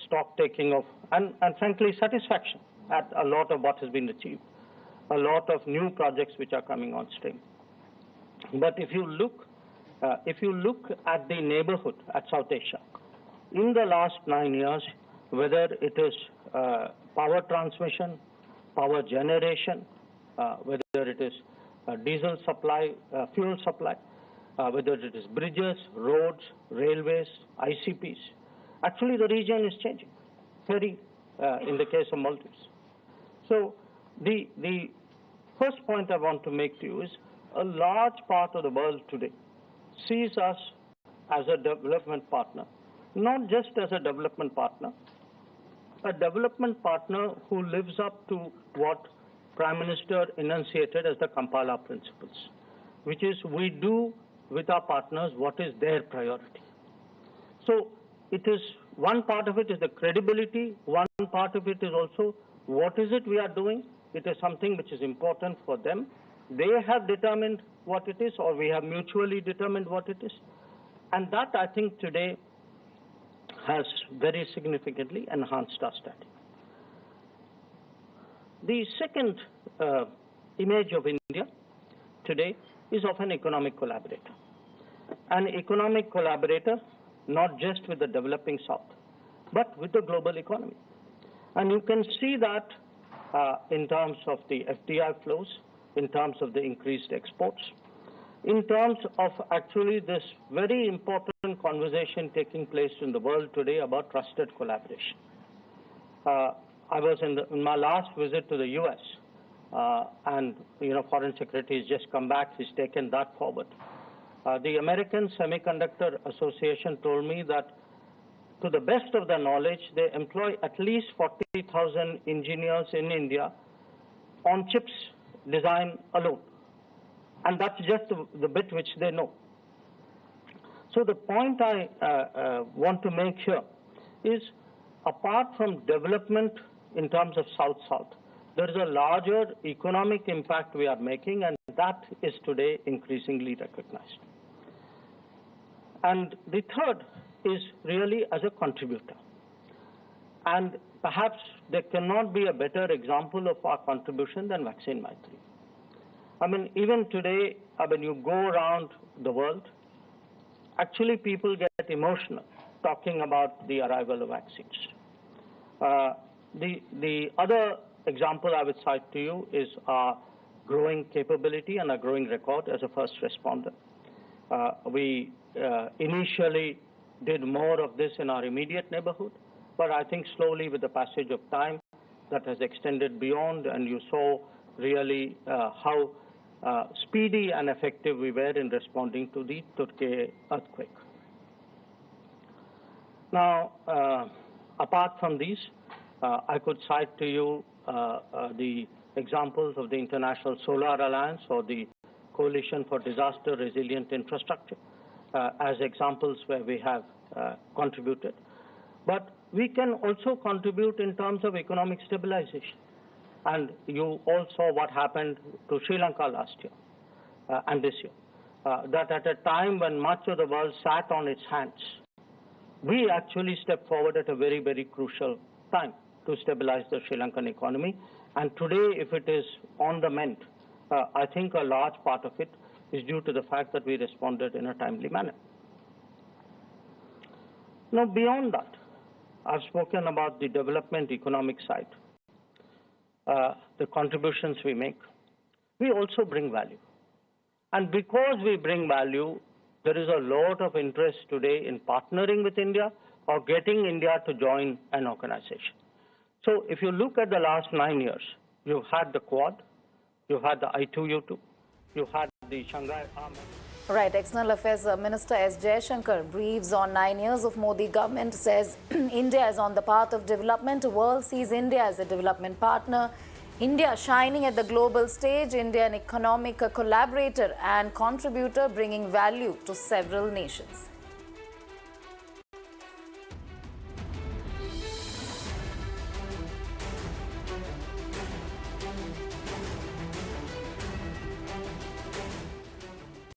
stock taking of, and frankly, satisfaction at a lot of what has been achieved, a lot of new projects which are coming on stream. But if you look at the neighborhood, at South Asia, in the last 9 years, whether it is power transmission, power generation, whether it is diesel supply, fuel supply, whether it is bridges, roads, railways, ICPs, actually the region is changing, very in the case of Maldives. So the first point I want to make to you is a large part of the world today sees us as a development partner, not just as a development partner who lives up to what Prime Minister enunciated as the Kampala principles, which is we do with our partners what is their priority. So it is, one part of it is the credibility, one part of it is also what is it we are doing. It is something which is important for them. They have determined what it is, or we have mutually determined what it is. And that, I think, today has very significantly enhanced our standing. The second image of India today is of an economic collaborator. An economic collaborator, not just with the developing South, but with the global economy. And you can see that in terms of the FDI flows, in terms of the increased exports, in terms of actually this very important conversation taking place in the world today about trusted collaboration. I was in my last visit to the US, and Foreign Secretary has just come back, he's taken that forward. The American Semiconductor Association told me that to the best of their knowledge, they employ at least 40,000 engineers in India on chips design alone. And that's just the bit which they know. So the point I want to make here is, apart from development in terms of South-South, there is a larger economic impact we are making, and that is today increasingly recognized. And the third is really as a contributor. And perhaps there cannot be a better example of our contribution than Vaccine Maitri. I mean, even today, when you go around the world, actually people get emotional talking about the arrival of vaccines. The other example I would cite to you is our growing capability and our growing record as a first responder. We initially did more of this in our immediate neighborhood, but I think slowly with the passage of time that has extended beyond, and you saw really how speedy and effective we were in responding to the Turkey earthquake. Now, apart from these, I could cite to you the examples of the International Solar Alliance or the Coalition for Disaster Resilient Infrastructure as examples where we have contributed. But we can also contribute in terms of economic stabilization. And you all saw what happened to Sri Lanka last year and this year. That at a time when much of the world sat on its hands, we actually stepped forward at a very, very crucial time to stabilize the Sri Lankan economy. And today, if it is on the mend, I think a large part of it is due to the fact that we responded in a timely manner. Now, beyond that, I've spoken about the development economic side, the contributions we make. We also bring value. And because we bring value, there is a lot of interest today in partnering with India or getting India to join an organization. So if you look at the last 9 years, you've had the Quad, you've had the I2U2, you've had the Shanghai Arm. Right. External Affairs Minister S Jaishankar briefs on 9 years of Modi government, says India is on the path of development. The world sees India as a development partner. India shining at the global stage. India an economic collaborator and contributor, bringing value to several nations.